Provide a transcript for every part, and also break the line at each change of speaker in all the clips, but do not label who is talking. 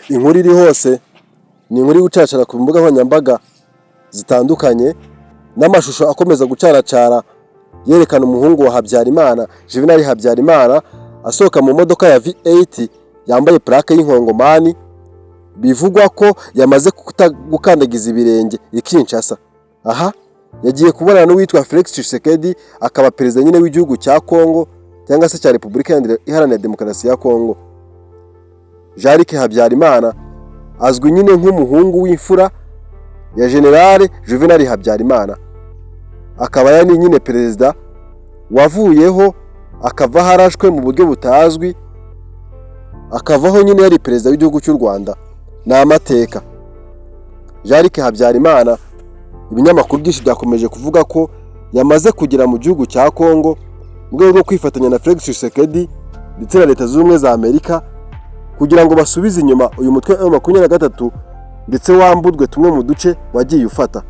Inkuru iri hose ni inkuru gucaracara ku mbuga nkoranyambaga zitandukanye n'amashusho akomeza gucaracara yerekana umuhungu wa Habyarimana Juvenal Habyarimana asohoka mu modoka ya V8 yambaye plaque y'inkongomani, bivugwa ko yamaze gukandagiza ibirenge i Kinshasa. Aha yagiye kubonana n'uwitwa Felix Tshisekedi, akaba perezida nyine w'igihugu cya Kongo cyangwa se cya Repubulika Iharanira Demokarasi ya Kongo. Jean-Luc Habyarimana azwi nyine nk'umuhungu w'imfura ya General Juvenal Habyarimana, akaba yari nyine perezida wavuyeho akava harashwe mu buryo butazwi, akavaho nyine yari perezida w'igihugu cy'u Rwanda. Ni amateka. Jean-Luc Habyarimana, ibinyamakuru byinshi byakomeje kuvuga ko yamaze kugera mu gihugu cya Kongo mu rwego rwo kwifatanya na Felix Tshisekedi ndetse na Leta Zunze Ubumwe za Amerika kugira ngo basubize inyuma uyu mutwe wa M23 ndetse wamburwe tumwe mu duce wagiye ufata.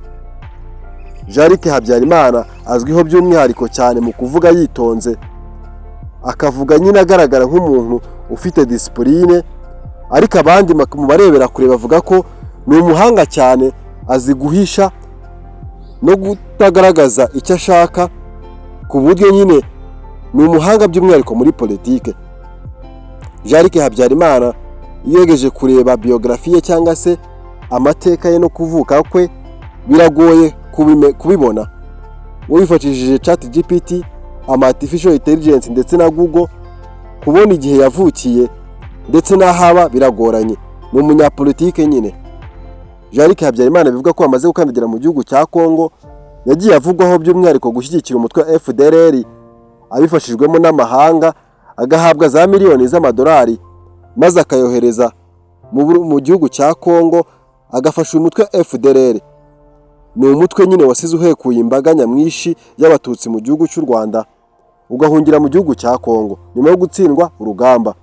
Jean-Luc Habyarimana azwiho by'umwihariko cyane mu kuvuga yitonze, akavuga nyine agaragara nk'umuntu ufite discipline, ariko abandi mu barebera kure bavuga ko ni umuhanga cyane, azi guhisha no kutagaragaza icyo ashaka, ku buryo nyine ni umuhanga by'umwihariko muri politike. Jean-Luc Habyarimana yegeje kureba biography ye cyangwa se amateka ye no kuvuka kwe biragoye kubibona. Wifashishije ChatGPT, Artificial Intelligence ndetse na Google, kubona igihe yavukiye ndetse n'ahaba biragoranye. Ni umunyapolitike nyine. Jean-Luc Habyarimana bivuga ko amaze gukandagira mu gihugu cya Kongo, yagiye avugwaho by'umwihariko gushyigikira umutwe wa FDLR abifashijwemo n'amahanga, agahabwa za miliyoni z'amadolari maze akayohereza mu gihugu cya Kongo agafasha umutwe wa FDLR. Ni umutwe nyine wasize uhekuye imbaga nyamwinshi y'abatutsi mu gihugu cy'u Rwanda ugahungira mu gihugu cya Kongo nyuma yo gutsindwa urugamba.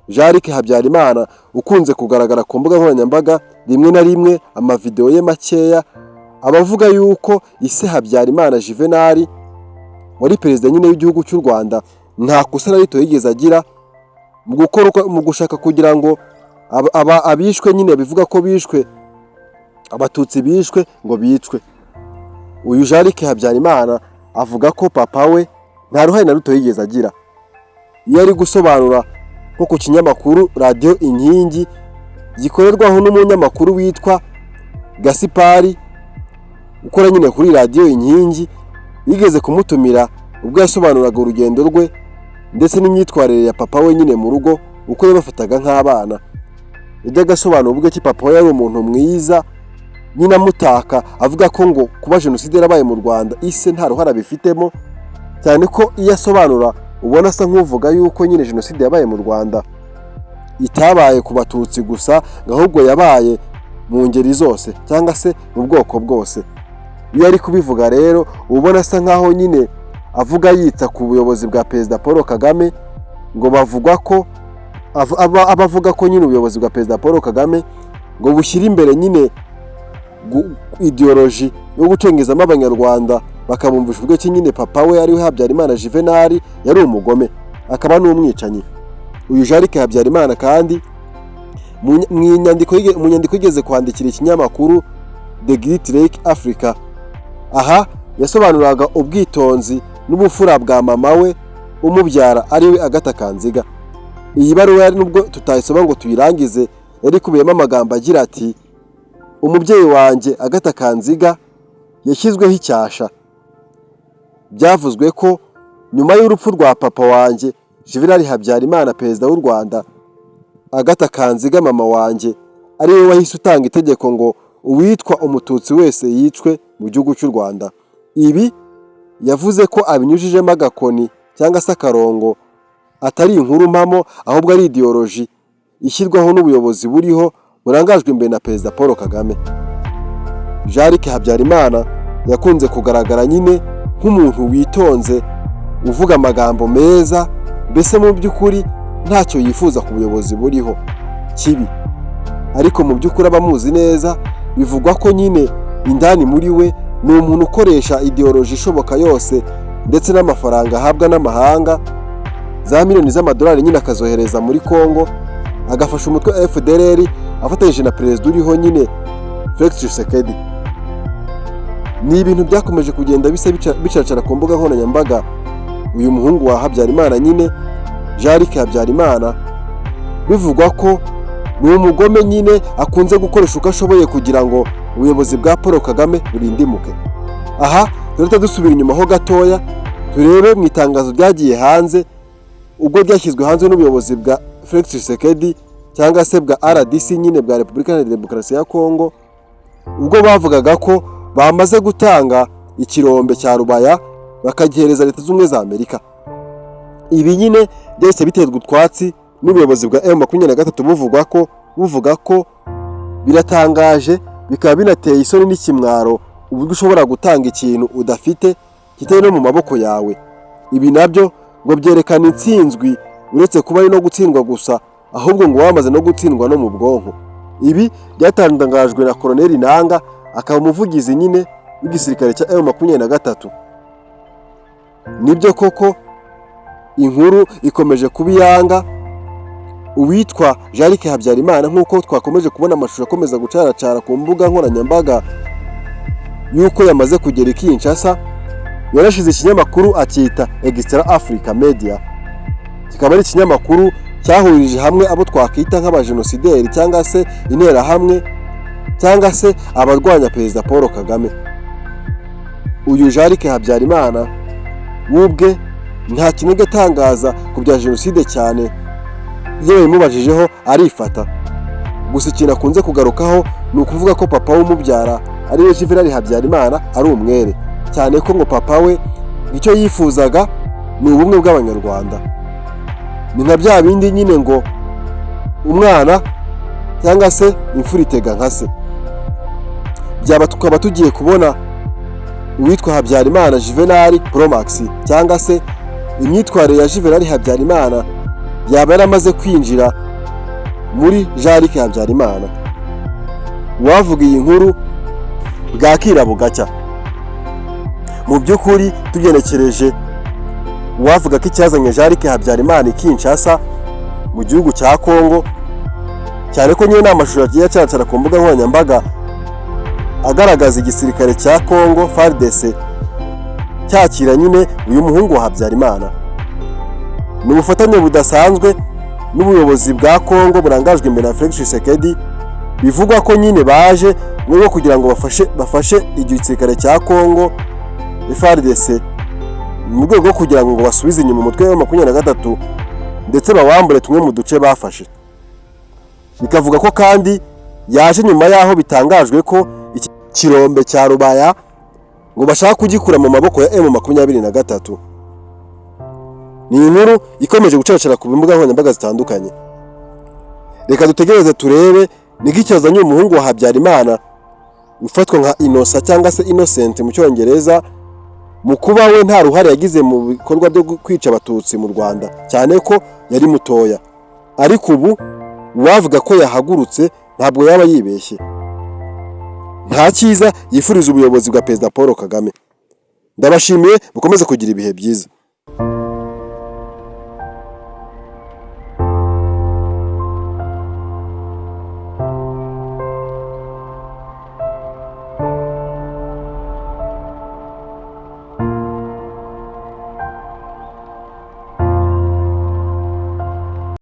Jean-Luc Habyarimana ukunze kugaragara ku mbuga nkoranyambaga rimwe na rimwe, amavideo ye makeya abavuga yuko ise Habyarimana Juvenal wari perezida nyine w'igihugu cy'u Rwanda nta kosa na rito yigeze agira mu gushaka kugira ngo abishwe nyine bivuga ko bishwe, abatutsi bishwe ngo bicwe. Uyu Jean-Luc Habyarimana avuga ko papa we nta ruhare na ruto yigeze agira. Iyo ari gusobanura nko ku kinyamakuru Radio Inkingi gikorerwaho n'umunyamakuru witwa Gasipari ukora nyine kuri Radio Inkingi, yigeze kumutumira ubwo yasobanuraga urugendo rwe ndetse n'imyitwarire ya papa we nyine mu rugo uko yabafataga nk'abana. Yajyaga asobanura ubwo ki papa we yari umuntu mwiza nyine amutaka, avuga ko ngo kuba jenoside yarabaye mu Rwanda ise nta ruhara bifitemo, cyane ko iyo asobanura ubona asa nk'uvuga yuko nyine jenoside yabaye mu Rwanda itabaye ku batutsi gusa, ahubwo yabaye mu ngeri zose cyangwa se mu bwoko bwose. Iyo ari kubivuga rero ubona asa nkaho nyine avuga yitsa ku buyobozi bwa Perezida Paul Kagame, ngo bavugwa ko abavuga ko nyine ubuyobozi bwa Perezida Paul Kagame ngo bushyira imbere nyine ideology yo gucengezamo abanyarwanda, bakabumvisha ubwo ki nyine papa we ari we Habyarimana Juvenal yari umugome akaba n'umwicanyi. Uyu Jean-Luc Habyarimana kandi mu nyandiko igeze kwandikira ikinyamakuru The Great Lake Africa, aha yasobanuraga ubwitonzi n'ubufura bwa mama we umubyara ari we Agatha Kanziga. Iyi baruwa yari nubwo tutayisoma ngo tuyirangize, yari kubiyemo amagambo agira ati: umubyeyi wanjye Agatha Kanziga yashyizweho icyasha. Byavuzwe ko nyuma y'urupfu rwa papa wanjye Juvenal Habyarimana perezida w'u Rwanda, Agatha Kanziga mama wanjye ari we wahise utanga itegeko ngo uwitwa umututsi wese yicwe mu gihugu cy'u Rwanda. Ibi yavuze ko abinyujijemo agakoni cyangwa se akarongo, atari inkuru mpamo ahubwo ari ideology ishyirwaho n'ubuyobozi buriho burangajwe imbere na Perezida Paul Kagame. Jean-Luc Habyarimana yakunze kugaragara nyine nk'umuntu witonze, uvuga amagambo meza, mbese mu by'ukuri ntacyo yifuza ku buyobozi buriho kibi. Ariko mu by'ukuri abamuzi neza bivugwa ko nyine indani muri we ni umuntu ukoresha ideology ishoboka yose ndetse n'amafaranga ahabwa n'amahanga, za miliyoni z'amadolari nyine akazohereza muri Kongo agafasha umutwe wa FDLR afatanyije na perezida uriho nyine Felix Tshisekedi. Ni ibintu byakomeje kugenda bicacara ku mbuga nkoranyambaga. Uyu muhungu wa Habyarimana nyine Jean-Luc Habyarimana bivugwa ko ni umugome nyine akunze gukoresha uko ashoboye kugira ngo ubuyobozi bwa Paul Kagame burindimuke. Aha turahita dusubira inyuma ho gatoya turebe mu itangazo ryagiye hanze ubwo ryashyizwe hanze n'ubuyobozi bwa Felix Tshisekedi cyangwa se bwa RDC nyine bwa Repubulika Iharanira Demokarasi ya Kongo, ubwo bavugaga ko bamaze gutanga ikirombe cya Rubaya bakagihereza Leta z'Ubumwe za Amerika. Ibi nyine byahise biterwa utwatsi n'ubuyobozi bwa M23 buvuga ko biratangaje, bikaba binateye isoni n'ikimwaro uburyo ushobora gutanga ikintu udafite kitari no mu maboko yawe. Ibi nabyo ngo byerekana intsinzwi uretse kuba ari no gutsindwa gusa, ahubwo ngo wamaze no gutsindwa no mu bwonko. Ibi byatangajwe na Colonel Nanga, akaba umuvugizi nyine w'igisirikare cya M23. Nibyo koko inkuru ikomeje kubiyanga. Uwitwa Jean-Luc Habyarimana nk'uko twakomeje kubona amashusho akomeza gucaracara ku mbuga nkoranyambaga yuko yamaze kugera i Kinshasa, yarashize ikinyamakuru akita Extra Africa Media. Kikaba ari ikinyamakuru cyahurije hamwe abo twakita nk'abajenosideri cyangwa se interahamwe cyangwa se abarwanya perezida Paul Kagame. Uyu Jean-Luc Habyarimana wubwe nta kintu atangaza ku bya jenoside cyane, iyo bimubajijeho arifata. Gusa ikintu akunze kugarukaho ni ukuvuga ko papa w'umubyara ari we Juvenal Habyarimana ari umwere, cyane ko ngo papa we icyo yifuzaga ni ubumwe bw'abanyarwanda. Ni nka bya bindi nyine ngo umwana cyangwa se imfura itega nka se. Byaba tukaba tugiye kubona uwitwa Habyarimana Juvenal Promax cyangwa se imyitwarire ya Juvenal Habyarimana yaba yaramaze kwinjira muri Jean-Luc Habyarimana. Wavuga iyi nkuru bwakira bugacya. Mu by'ukuri tugenekereje wavuga ko icyazanye Jean-Luc Habyarimana i Kinshasa mu gihugu cya Kongo, cyane ko nyine n'amashusho yagiye acacara ku mbuga nkoranyambaga agaragaza igisirikare cya Kongo FARDC cyakira nyine uyu muhungu wa Habyarimana. Ni ubufatanye budasanzwe n'ubuyobozi bwa Kongo burangajwe imbere na Felix Tshisekedi, bivugwa ko nyine baje ngo kugira ngo bafashe igisirikare cya Kongo FARDC mu rwego rwo kugira ngo basubize inyuma umutwe wa 23 ndetse bawambure tumwe mu duce bafashe. Bikavuga ko kandi yaje nyuma yaho bitangajwe ko ikirombe cya Rubaya ngo bashaka kugikura mu maboko ya M23. Ni inkuru ikomeje gucaracara ku mbuga nkoranyambaga zitandukanye. Reka dutegereze turebe nigicazanye umuhungu wa Habyarimana ufatwa nka Innocent cyangwa se Innocent mu Cyongereza, mu kuba we nta ruhare yagize mu bikorwa byo kwica abatutsi mu Rwanda, cyane ko yari mutoya. Ariko ubu wavuga ko yahagurutse ntabwo yaba yibeshye. Nta cyiza yifuriza ubuyobozi bwa Perezida Paul Kagame. Ndabashimiye, bukomeze kugira ibihe byiza.